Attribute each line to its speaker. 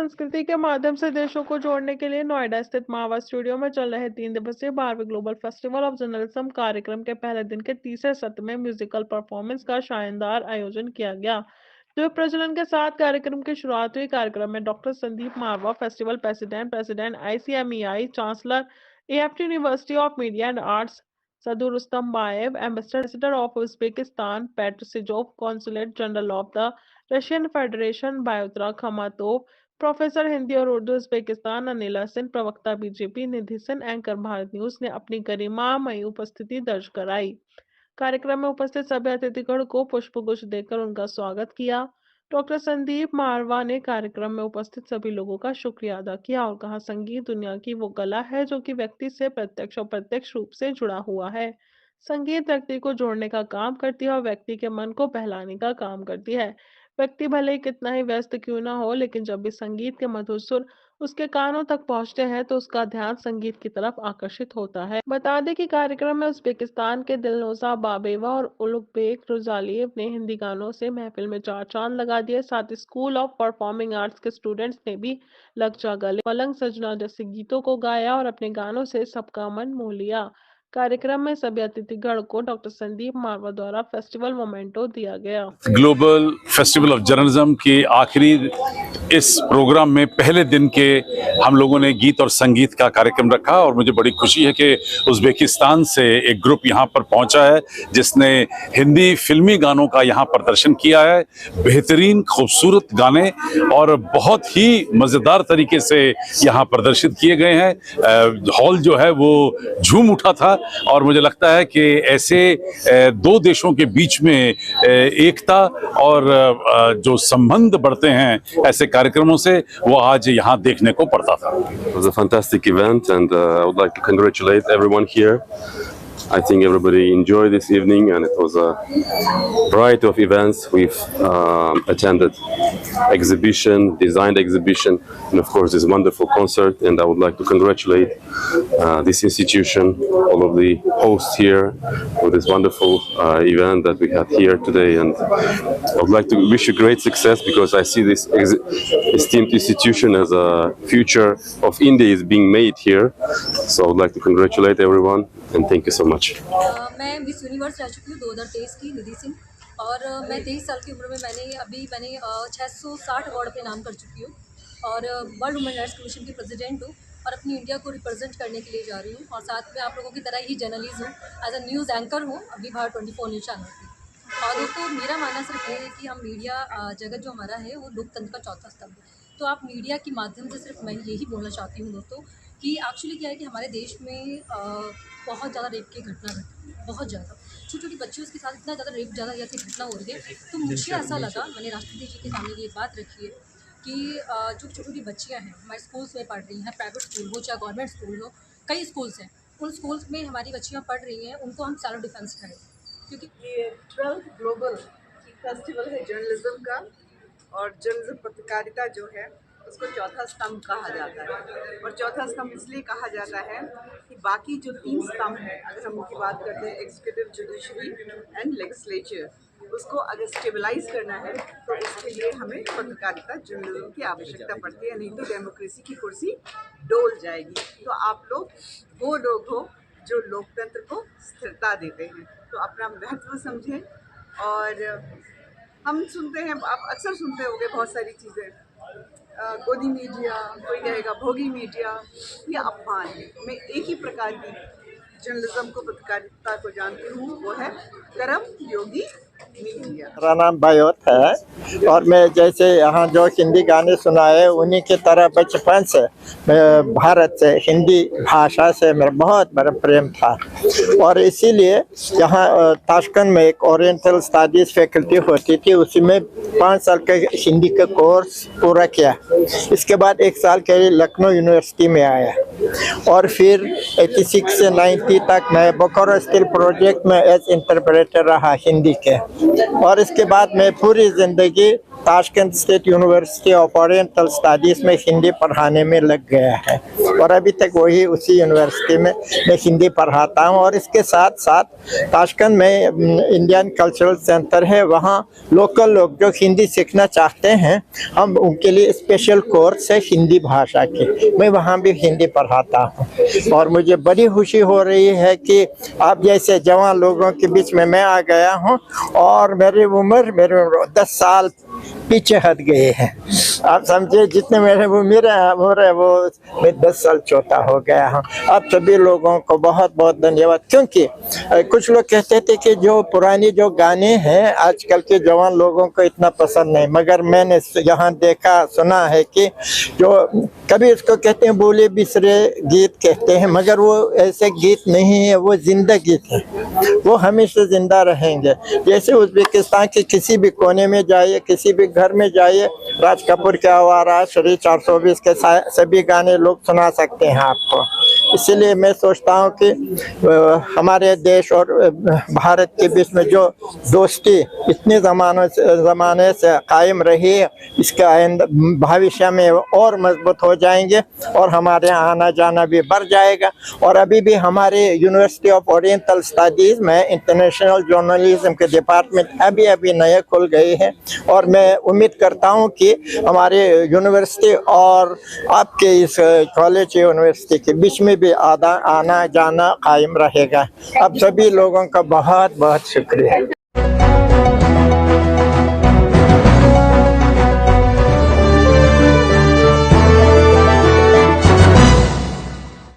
Speaker 1: संस्कृति के माध्यम से देशों को जोड़ने के लिए नोएडा स्थित मावा स्टूडियो में चल रहे 3 दिवसीय 12वीं ग्लोबल फेस्टिवल ऑफ जर्नलिज्म कार्यक्रम के पहले दिन के तीसरे सत्र में म्यूजिकल परफॉर्मेंस का शानदार आयोजन किया गया। जो प्रज्वलन के साथ कार्यक्रम की शुरुआत हुई। कार्यक्रम में doctor Sandeep Marwah, festival president president ICMEI, chancellor AFT university of media and arts Sadu Rustambaev, ambassador of Uzbekistan Petr Sizov, consulate general of the Russian Federation बायोत्रा खमातोव, प्रोफेसर हिंदी और उर्दू उज्बेकिस्तान अनिला सिंह, प्रवक्ता BJP Nidhi Singh, anchor Bharat news ने अपनी गरिमामयी उपस्थिति दर्ज कराई। कार्यक्रम में उपस्थित सभी अतिथिगण को पुष्पगुच्छ देकर उनका स्वागत किया। डॉक्टर संदीप मारवा ने कार्यक्रम में उपस्थित सभी लोगों का शुक्रिया अदा किया और कहा, संगीत दुनिया की वो कला है जो कि व्यक्ति से प्रत्यक्ष और अप्रत्यक्ष रूप से जुड़ा हुआ है। संगीत व्यक्ति को जोड़ने का काम करती है और व्यक्ति के मन को बहलाने का काम करती है। व्यक्ति भले ही कितना ही व्यस्त क्यों ना हो, लेकिन जब भी संगीत के मधुर सुर उसके कानों तक पहुंचते हैं तो उसका ध्यान संगीत की तरफ आकर्षित होता है। बता दें कि कार्यक्रम में उज्बेकिस्तान के दिलनोजा बाबेवा और उलुगबेक रुजालियेव ने हिंदी गानों से महफिल में चार चांद लगा दिए। साथ ही स्कूल ऑफ परफॉर्मिंग आर्ट्स के स्टूडेंट्स ने भी लग जा गले, पलंग सजना जैसे गीतों को गाया और अपने गानों से सबका मन मोह लिया। कार्यक्रम में सभी अतिथिगण को डॉक्टर संदीप मारवा द्वारा फेस्टिवल मोमेंटो दिया गया।
Speaker 2: ग्लोबल फेस्टिवल ऑफ जर्नलिज्म के आखिरी इस प्रोग्राम में पहले दिन के हम लोगों ने गीत और संगीत का कार्यक्रम रखा और मुझे बड़ी खुशी है कि उज्बेकिस्तान से एक ग्रुप यहाँ पर पहुँचा है जिसने हिंदी फिल्मी गानों का यहाँ प्रदर्शन किया है। बेहतरीन खूबसूरत गाने और बहुत ही मज़ेदार तरीके से यहाँ प्रदर्शित किए गए हैं। हॉल जो है वो झूम उठा था और मुझे लगता है कि ऐसे दो देशों के बीच में एकता और जो संबंध बढ़ते हैं ऐसे कार्यक्रमों से, वो आज यहाँ देखने को पड़ता था।
Speaker 3: It was a fantastic event and I would like to congratulate everyone here. I think everybody enjoyed this evening and it was a variety of events. We've attended exhibition, designed exhibition, and of course this wonderful concert, and I would like to congratulate this institution, all of the hosts here for this wonderful event that we had here today, and I would like to wish you great success because I see this esteemed institution as a future of India is being made here. So I would like to congratulate everyone and thank you so much.
Speaker 4: मैं miss universe रह चुकी हूँ 2023 की निधि सिंह और मैं 23 साल की उम्र में मैंने 660 अवार्ड अपने नाम कर चुकी हूँ और वर्ल्ड वुमेन राइट्स कमीशन की प्रेसिडेंट हूँ और अपनी इंडिया को रिप्रेजेंट करने के लिए जा रही हूँ और साथ में आप लोगों की तरह ही जर्नलिस्ट हूँ, एज अ न्यूज़ एंकर हूँ अभी भारत 24 न्यूज़ चैनल की। और दोस्तों मेरा मानना सिर्फ ये है कि हम मीडिया जगत जो हमारा है वो लोकतंत्र का चौथा स्तंभ है। तो आप मीडिया के माध्यम से सिर्फ मैं यही बोलना चाहती हूँ दोस्तों कि एक्चुअली क्या है कि हमारे देश में बहुत ज़्यादा रेप की घटना घटी, बहुत ज़्यादा छोटी छोटी बच्चियों के साथ इतना ज़्यादा रेप ज़्यादा ऐसी घटना हो रही है। तो मुझे ऐसा लगा, मैंने राष्ट्रपति जी के सामने ये बात रखी है कि जो छोटी छोटी बच्चियाँ हैं हमारे स्कूल्स में पढ़ रही हैं, प्राइवेट स्कूल हो चाहे गवर्नमेंट स्कूल हो, कई स्कूल्स हैं, उन स्कूल्स में हमारी बच्चियाँ पढ़ रही हैं, उनको हम सेल्फ डिफेंस करें क्योंकि
Speaker 5: ये 12th ग्लोबल फेस्टिवल है जर्नलिज्म का और जर्नलिज्म पत्रकारिता जो है उसको चौथा स्तंभ कहा जाता है। और चौथा स्तंभ इसलिए कहा जाता है कि बाकी जो 3 स्तंभ हैं, अगर हम उनकी बात करते हैं एग्जीक्यूटिव, जुडिशरी एंड लेजिस्लेचर, उसको अगर स्टेबलाइज करना है तो उसके लिए हमें पत्रकारिता जर्नलिज्म की आवश्यकता पड़ती है, नहीं तो डेमोक्रेसी की कुर्सी डोल जाएगी। तो आप लोग वो लोग हो जो लोकतंत्र को स्थिरता देते हैं, तो अपना महत्व समझें। और हम सुनते हैं, आप अक्सर सुनते होंगे बहुत सारी चीज़ें, गोदी मीडिया, कोई कहेगा भोगी मीडिया, ये अपमान है। मैं एक ही प्रकार की जर्नलिज्म को, पत्रकारिता को जानती हूँ, वो है कर्म योगी मीडिया।
Speaker 6: मेरा नाम बायोत है और मैं जैसे यहाँ जो हिंदी गाने सुनाए उन्हीं की तरह बचपन से मैं भारत से हिंदी भाषा से मेरा बहुत बड़ा प्रेम था और इसीलिए यहाँ ताशकंद में एक ओरिएंटल स्टडीज़ फैकल्टी होती थी, उसी में 5 साल का हिंदी का कोर्स पूरा किया। इसके बाद 1 साल के लिए लखनऊ यूनिवर्सिटी में आया और फिर 86 से 90 तक मैं बोकारो स्किल प्रोजेक्ट में एज इंटरप्रेटर रहा हिंदी के। और इसके बाद मैं पूरी ज़िंदगी Tashkent state university of oriental studies में हिंदी पढ़ाने में लग गया है और अभी तक वही उसी यूनिवर्सिटी में मैं हिंदी पढ़ाता हूँ। और इसके साथ साथ ताशकंद में इंडियन कल्चरल सेंटर है, वहाँ लोकल लोग जो हिंदी सीखना चाहते हैं हम उनके लिए स्पेशल कोर्स है हिंदी भाषा के, मैं वहाँ भी हिंदी पढ़ाता हूँ। और मुझे बड़ी खुशी हो रही है कि आप जैसे जवान लोगों के बीच में मैं आ गया हूँ और मेरी उम्र 10 साल पीछे हट गए हैं। आप समझिए जितने मेरे उम्र है वो मैं 10 साल छोटा हो गया हूँ। आप सभी लोगों को बहुत बहुत धन्यवाद, क्योंकि कुछ लोग कहते थे कि जो पुरानी जो गाने हैं आजकल के जवान लोगों को इतना पसंद नहीं, मगर मैंने यहाँ देखा सुना है कि जो कभी इसको कहते हैं बोले बिसरे गीत कहते हैं, मगर वो ऐसे गीत नहीं है, वो जिंदा गीत है, वो हमेशा जिंदा रहेंगे। जैसे उज़्बेकिस्तान के किसी भी कोने में जाइए, किसी भी घर में जाइए, राज कपूर के आवारा, श्री 420 के सभी गाने लोग सुना सकते हैं आपको। इसलिए मैं सोचता हूँ कि हमारे देश और भारत के बीच में जो दोस्ती इतने ज़माने से कायम रही है, इसका भविष्य में और मजबूत हो जाएंगे और हमारे यहाँ आना जाना भी बढ़ जाएगा। और अभी भी हमारे यूनिवर्सिटी ऑफ ओरिएंटल स्टडीज़ में इंटरनेशनल जर्नलिज्म के डिपार्टमेंट अभी नए खुल गए हैं और मैं उम्मीद करता हूँ कि हमारे यूनिवर्सिटी और आपके इस कॉलेज यूनिवर्सिटी के बीच में भी आना जाना कायम रहेगा। आप सभी लोगों का बहुत बहुत शुक्रिया।